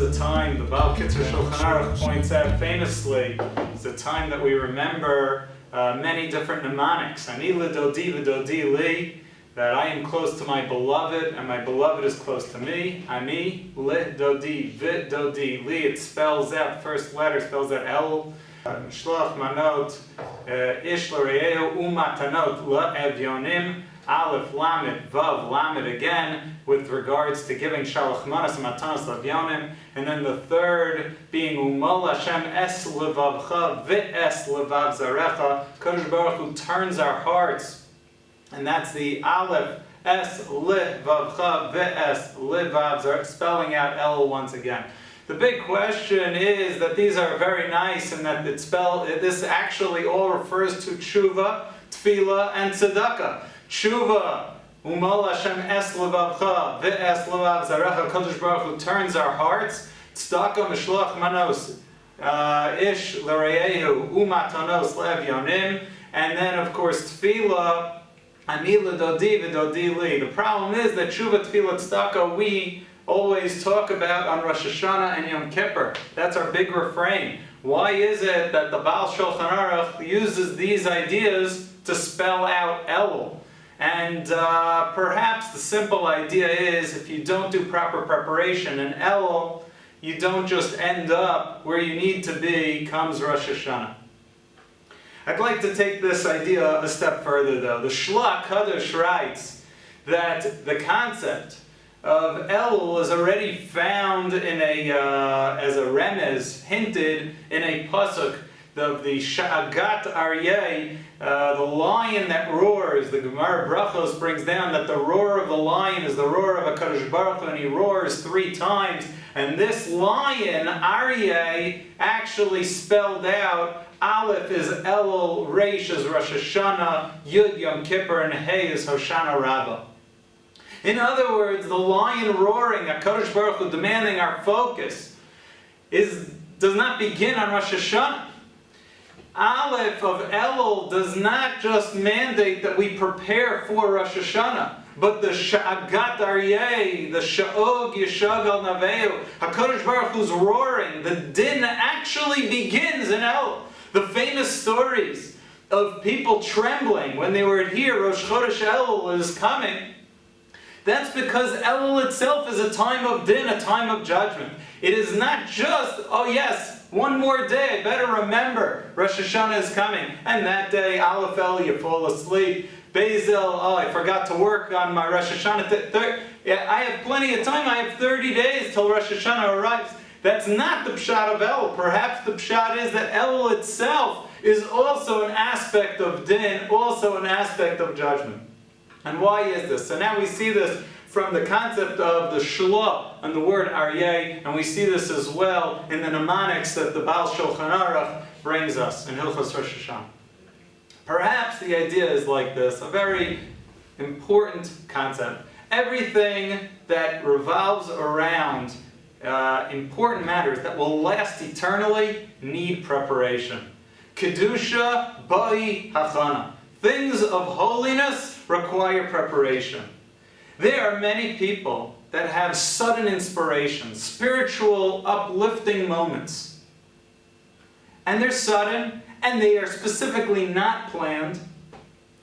a time, the Baal Kitzur Shulchan Aruch points out famously, it's a time that we remember many different mnemonics. Ani l'dodi v'dodi li, that I am close to my beloved and my beloved is close to me. Ani l'dodi v'dodi li, it spells out, the first letter spells out El. Shlach manot ish l're'eu u'matanot la'evyonim. Aleph, Lamed, Vav, Lamed again, with regards to giving Shalach Manas and Matanas Lavyonim. And then the third being Umal Hashem Es Levavcha V'es Levav Zarecha. Kodesh Baruch Hu turns our hearts. And that's the Aleph, Es Levavcha V'es Levav Zarecha, spelling out El once again. The big question is that these are very nice and that this actually all refers to Tshuva, Tefillah, and Tzedakah. Tshuva, Umal Hashem Es Levavcha, V'es Levav Zarecha, Kodesh Baruch Hu turns our hearts. Tzedakah Mishloach Manos, Ish L'Re'ehu, Umatanos Le'evyonim. And then, of course, Tefillah, Ani L'Dodi V'Dodi Li. The problem is that Tshuva, Tefillah, Tzedakah, we always talk about on Rosh Hashanah and Yom Kippur. That's our big refrain. Why is it that the Baal Shulchan Aruch uses these ideas to spell out Elul? And perhaps the simple idea is if you don't do proper preparation in Elul, you don't just end up where you need to be comes Rosh Hashanah. I'd like to take this idea a step further though. The Shlach Kadosh writes that the concept of Elul is already found in as a remez, hinted in a pasuk of the Sha'agat Aryeh, the lion that roars. The Gemara Brachos brings down that the roar of the lion is the roar of HaKadosh Baruch Hu, and he roars 3 times. And this lion, Aryeh, actually spelled out, Aleph is Elul, Reish is Rosh Hashanah, Yud Yom Kippur, and Hey is Hoshana Rabbah. In other words, the lion roaring, HaKadosh Baruch Hu demanding our focus, does not begin on Rosh Hashanah. Aleph of Elul does not just mandate that we prepare for Rosh Hashanah, but the Sha'agat Aryeh, the Sha'og Yeshag al Naveu, HaKadosh Baruch Hu's roaring, the din actually begins in Elul. The famous stories of people trembling when they were here, Rosh Chodesh Elul is coming. That's because Elul itself is a time of din, a time of judgment. It is not just, oh yes, one more day, I better remember, Rosh Hashanah is coming. And that day, Aleph El, you fall asleep. Beis El, oh, I forgot to work on my Rosh Hashanah. I have plenty of time, I have 30 days till Rosh Hashanah arrives. That's not the pshat of Elul. Perhaps the pshat is that Elul itself is also an aspect of din, also an aspect of judgment. And why is this? So now we see this from the concept of the Shlah and the word Aryeh, and we see this as well in the mnemonics that the Baal Shulchan Aruch brings us in Hilchos Rosh Hashanah. Perhaps the idea is like this, a very important concept. Everything that revolves around important matters that will last eternally need preparation. Kedusha ba'i hachana. Things of holiness require preparation. There are many people that have sudden inspiration, spiritual uplifting moments. And they're sudden, and they are specifically not planned.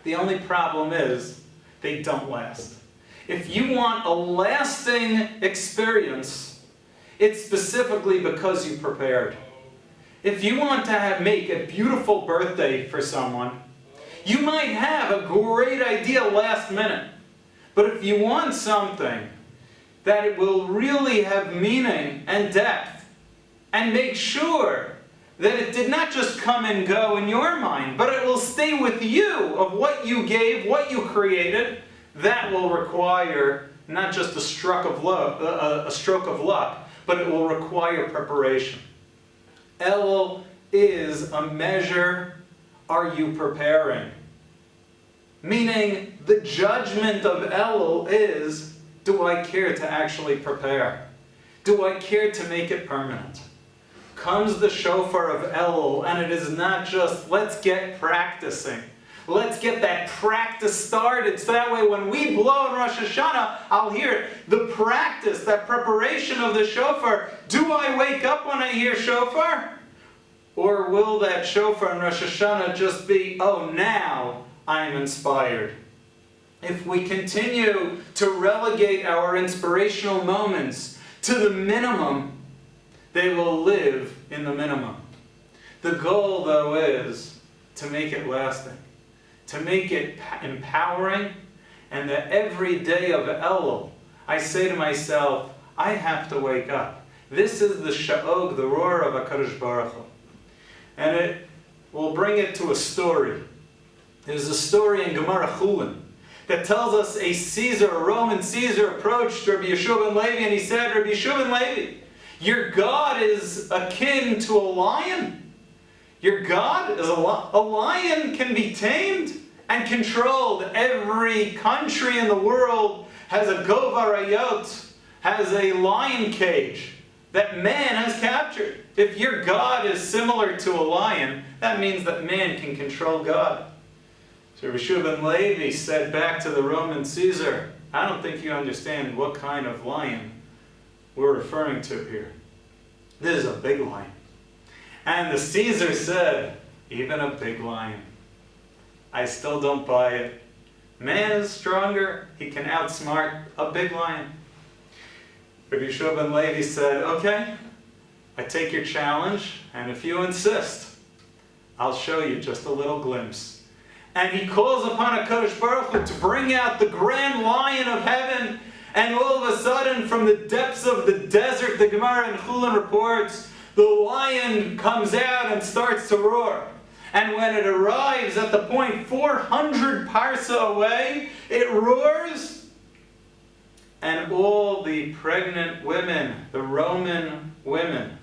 The only problem is, they don't last. If you want a lasting experience, it's specifically because you prepared. If you want to make a beautiful birthday for someone, you might have a great idea last minute. But if you want something that it will really have meaning and depth, and make sure that it did not just come and go in your mind, but it will stay with you of what you gave, what you created, that will require not just a stroke of luck, but it will require preparation. Elul is a measure, are you preparing? Meaning, the judgment of Elul is, do I care to actually prepare? Do I care to make it permanent? Comes the shofar of Elul, and it is not just, let's get practicing. Let's get that practice started so that way when we blow in Rosh Hashanah, I'll hear it. The practice, that preparation of the shofar. Do I wake up when I hear shofar? Or will that shofar in Rosh Hashanah just be, oh, now I'm inspired? If we continue to relegate our inspirational moments to the minimum, they will live in the minimum. The goal, though, is to make it lasting, to make it empowering, and that every day of Elul, I say to myself, I have to wake up. This is the sha'og, the roar of HaKadosh Baruch Hu. And it will bring it to a story. There's a story in Gemara Chulin that tells us a Caesar, a Roman Caesar, approached Rabbi Yeshua ben Levi and he said, Rabbi Yeshua ben Levi, your God is akin to a lion. Your God is a lion can be tamed and controlled. Every country in the world has a govarayot, has a lion cage that man has captured. If your God is similar to a lion, that means that man can control God. So Rabbi Yeshua ben Levi said back to the Roman Caesar, I don't think you understand what kind of lion we're referring to here. This is a big lion. And the Caesar said, even a big lion, I still don't buy it. Man is stronger. He can outsmart a big lion. Rabbi Yeshua ben Levi said, okay, I take your challenge, and if you insist, I'll show you just a little glimpse. And he calls upon HaKadosh Baruch Hu to bring out the grand lion of heaven, and all of a sudden, from the depths of the desert, the Gemara in Chulin reports, the lion comes out and starts to roar. And when it arrives at the point 400 parsa away, it roars. And all the pregnant women, the Roman women,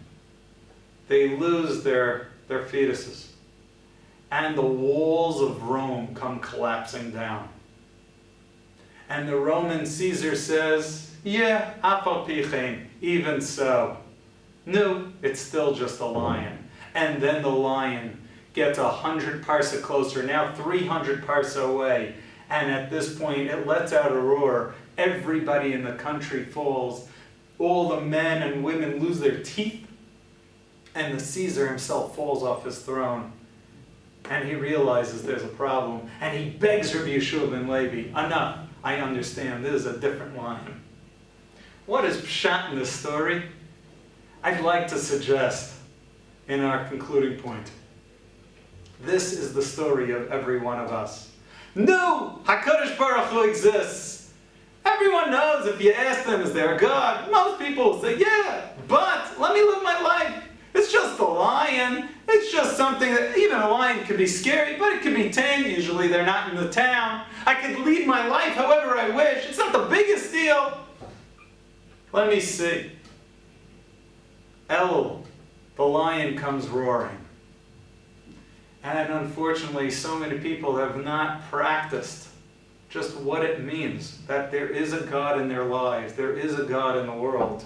they lose their fetuses. And the walls of Rome come collapsing down. And the Roman Caesar says, yeah, afal pichein, even so. No, it's still just a lion. And then the lion gets 100 parsa closer, now 300 parsa away. And at this point, it lets out a roar. Everybody in the country falls. All the men and women lose their teeth. And the Caesar himself falls off his throne. And he realizes there's a problem. And he begs Rabbi Yeshua ben Levi, enough, I understand, this is a different lion. What is pshat in this story? I'd like to suggest in our concluding point. This is the story of every one of us. No! HaKadosh Baruch Hu exists. Everyone knows if you ask them, is there a God? Most people will say, yeah, but let me live my life. It's just a lion. It's just something that, even a lion could be scary, but it can be tamed. Usually they're not in the town. I could lead my life however I wish. It's not the biggest deal. Let me see. Elul, the lion comes roaring. And unfortunately, so many people have not practiced just what it means that there is a God in their lives. There is a God in the world.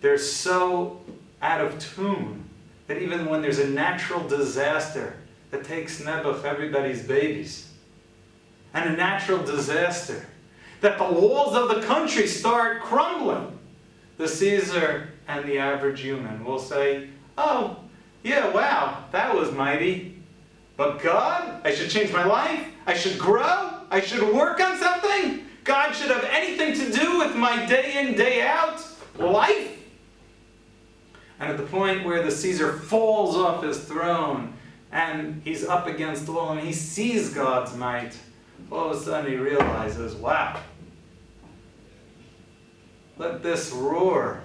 They're so out of tune that even when there's a natural disaster that takes nebuch everybody's babies, and a natural disaster that the walls of the country start crumbling, the Caesar and the average human will say, oh, yeah, wow, that was mighty. But God, I should change my life. I should grow. I should work on something. God should have anything to do with my day in, day out life. And at the point where the Caesar falls off his throne and he's up against the wall and he sees God's might, all of a sudden he realizes, wow, let this roar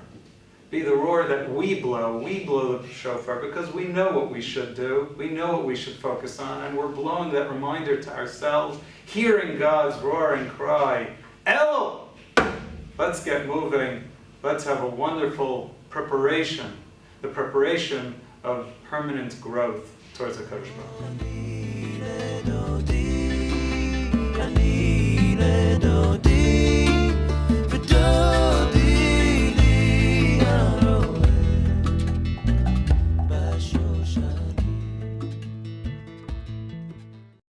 be the roar that we blow. We blow the shofar because we know what we should do. We know what we should focus on, and we're blowing that reminder to ourselves, hearing God's roaring cry, Elul! Let's get moving. Let's have a wonderful preparation, the preparation of permanent growth towards HaKadosh Baruch Hu.